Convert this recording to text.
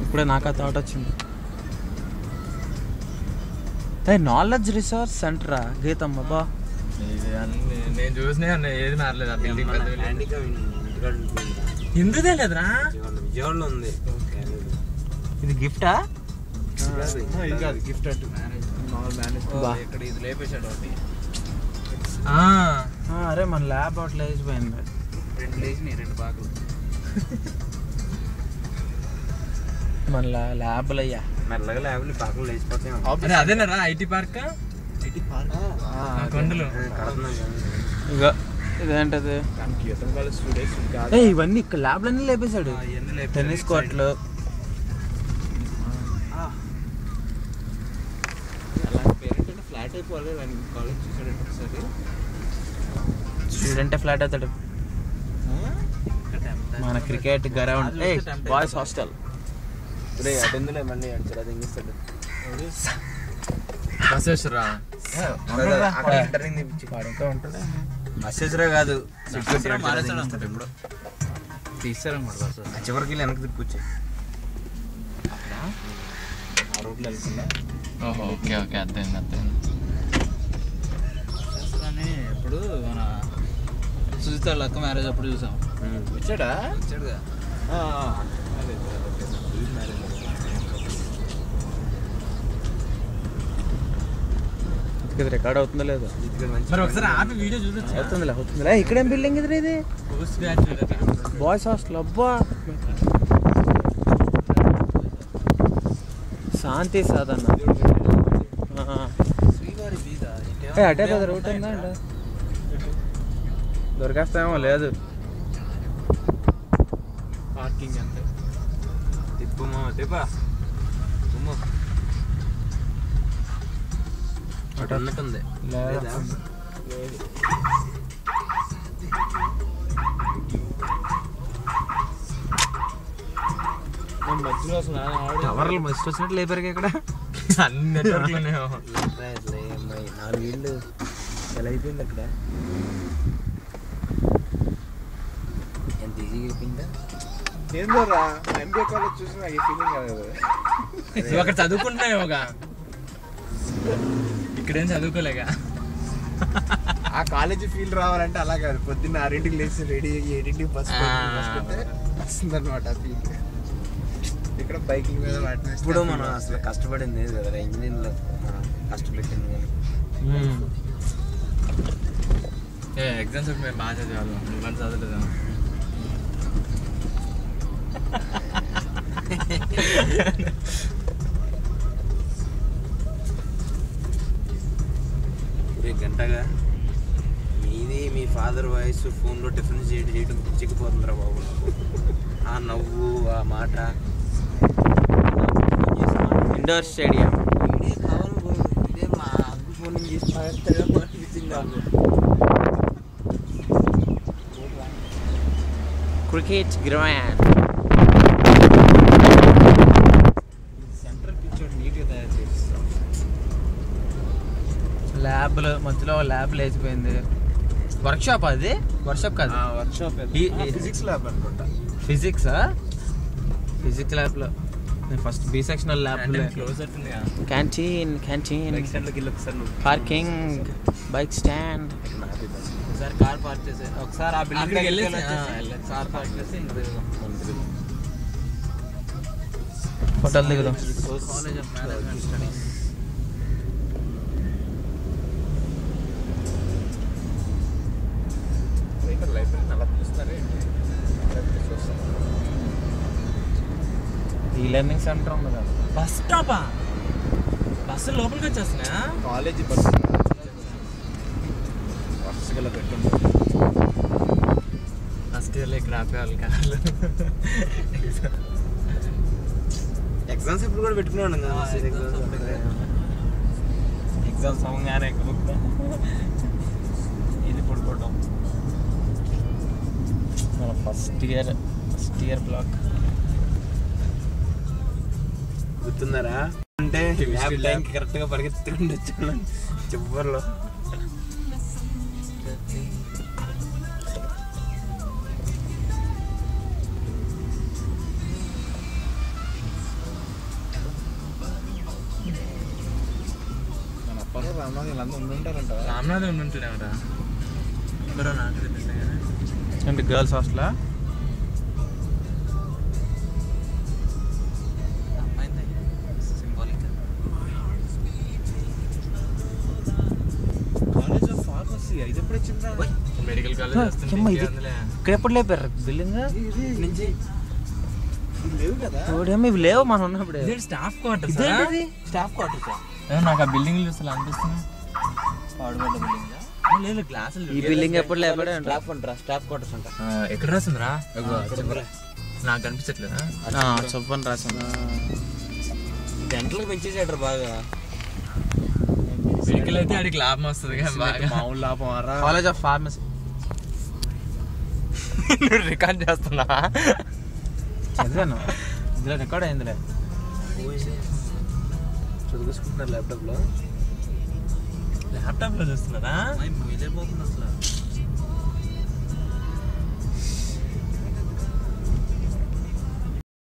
ఇప్పుడే నాకు ఆ థాట్ వచ్చింది. నాలెడ్జ్ రిసోర్స్ సెంటరా గీతమ్మ బా నేను చూసినా ఏది మారలేదు. ఆ బిల్డింగ్ ఇందుదే లేదురా, విజయవాడలో ఉంది. ఇది గిఫ్టా? ఇది కాదు గిఫ్ట్ అటు ఇక్కడ ఇది లేపేశాడు ఒకటి. అరే మన ల్యాబ్ అట్లా లేచిపోయింది. 2 లేచినాయి, 2 పాకలు. మన ల్యాబ్లు అయ్యా మెల్లగా ల్యాబ్లు పాకలు లేచిపోతాయి. అదేనరా ఐటీ పార్క్. కొండలు ఇగో ఇదేంటది? ఇవన్నీ ఇక్కడ ల్యాబ్లన్నీ లేపేశాడు. టెన్నిస్ కోర్ట్లు, ఫ్లాట్ అయిపోవాలి. కాలేజ్ చూసాడంటే ఒకసారి స్టూడెంట్ ఫ్లాట్ అవుతాడు. మన క్రికెట్ గ్రౌండ్ బాయ్స్ హాస్టల్. అటెందులే మళ్ళీ అడిచాడు ఎంగిస్తాడు. బసేశ్వరా బస్సెసరా కాదు ఇప్పుడు తీసారన్నమాట. చివరికి వెళ్ళి వెనక్కి తిప్పుకొచ్చాయి. ఆ రోడ్లో వెళ్తుందా? ఓహో ఓకే ఓకే అర్థమైంది అర్థమైంది. ఇప్పుడు మన సుజిత లక్క మ్యారేజ్ అప్పుడు చూసాం. వచ్చాడా? వచ్చాడుగా. రికార్డ్ అవుతుందో లేదో మరి ఒకసారి ఆపి వీడియో చూడొచ్చు. అవుతుందిలే. ఇక్కడేం బిల్డింగ్ ఇది? ఇది బాయ్స్ హాస్టల్. అబ్బా శాంతి సాధన అటే కదా రూట్ ఉందా అంట. దొరికేస్తామో లేదు. పార్కింగ్ అంతే. తిప్పుమా తిప్పా తుమ్ము అటు అన్నట్టుంది. మధ్యలో అసలు టవర్లు మస్తు వచ్చినట్టు లేపారు ఇక్కడ. అన్ని నెట్వర్క్లోనే 4 ఏళ్ళు ఎలా అయిపోయింది అక్కడ. ఎంత ఈజీగా అయిపోయిందా? ఏందోరా ఎంబీఏ కాలేజ్ చూసి నాకు ఈ ఫీలింగ్ కాదు. నువ్వు అక్కడ చదువుకుంటున్నావుగా, ఇక్కడేం చదువుకోలేక. ఆ కాలేజీ ఫీల్ రావాలంటే అలా కాదు. పొద్దున్న 6ంటికి లేచి రెడీ అయ్యి 7ంటికి బస్ వస్తుందన్నమాట ఫీల్. ఇక్కడ బైకింగ్ మీద ఇప్పుడు మనం అసలు కష్టపడింది కదా ఇంజనీరింగ్లో కష్టపెట్టింది. కానీ ఎగ్జామ్స్ మేము బాగా చదివాళ్ళం, ఇవాళ చదవలేదు. గంటగా మీది మీ ఫాదర్ వాయిస్ ఫోన్లో డిఫరెన్స్ చేయడం పిచ్చికిపోతుందిరా బాబు. ఆ నవ్వు, ఆ మాట. Indoor stadium. ఇదే కావాలి, ఇదే మా అగ్గు ఫోన్ చేసి అనిపించింది నాకు. Cricket ground. సెంట్రల్ పిచ్ నీట్గా తయారు చేస్తాం. ల్యాబ్లు మధ్యలో ల్యాబ్ లేచిపోయింది. వర్క్షాప్ అది? వర్క్షాప్ కాదు, వర్క్షాప్. ఫిజిక్స్ ల్యాబ్ అనుకుంటా. ఫిజిక్స్ ల్యాబ్లో నేను first B sectional lab. Canteen parking, bike stand. ఒకసారి కార్ పార్క్ చేసి ఒకసారి ఆ బిల్డింగ్ కార్ పార్క్ చేసి హోటల్ దిగుదాం. College of management studies. Library అలా పిలుస్తారే. ఈ లెర్నింగ్ సెంటర్ ఉంది కదా. బస్ స్టాపా? బస్సు లోపలికి వచ్చేస్తున్నా. కాలేజీ బస్సు వరుసగా పెట్టుంటారు. ఫస్ట్ ఇయర్లో ఇక్కడ ఆపేవాళ్ళు కార్లు. ఎగ్జామ్స్ ఇప్పుడు కూడా పెట్టుకున్నాను కదా. ఎగ్జామ్స్ అవ్వగానే ఇది పడుకోవడం. మన ఫస్ట్ ఇయర్ బ్లాక్ గుర్తున్నారా? అంటే టైంకి కరెక్ట్గా పరిగెత్తుకుంటూ వచ్చాను చివరిలో. రామనాథ్ వీళ్ళందరూ ఉండుంటారంట. రామనాథ్ ఉంటుండేమరా ఎవరో నాకు తెలియదు కానీ. అంటే గర్ల్స్ హాస్టలా? కాలేజ్ ఆఫ్ ఫార్మసీ ఇది ఎప్పుడు వచ్చిందా? మెడికల్ కాలేజ్ అమ్మా, ఇది ఇక్కడ ఎప్పుడు లేపారు బిల్డింగ్ నుంచి లేవు కదా. ఇవి లేవు మనం ఉన్నప్పుడు. Staff quarters. Staff quarters. నాకు ఆ బిల్డింగ్ చూస్తే అనిపిస్తుంది పాడుబడ్డ బిల్డింగ్. లేదు గ్లాసులు. ఈ బిల్డింగ్ ఎప్పుడు లేపాడు? స్టాఫ్ క్వార్టర్స్ అంట. ఎక్కడ రాసిందిరా? నాకు కనిపించట్లేదా? చెప్పని రాసాను. గంటలకు పెంచేసాడు బాగా. మెడికల్ అయితే ఆడికి లాభం వస్తుంది బాగా. మామూలు లాభం. కాలేజ్ ఆఫ్ ఫార్మసీ రికార్డ్ చేస్తున్నా. చదివాను, ఇందులో రికార్డ్ అయిందిలే. చదువుకుంటున్నారు ల్యాప్టాప్ లో. ల్యాప్టాప్ లో చూస్తున్నారా? పోతుంది అసలు.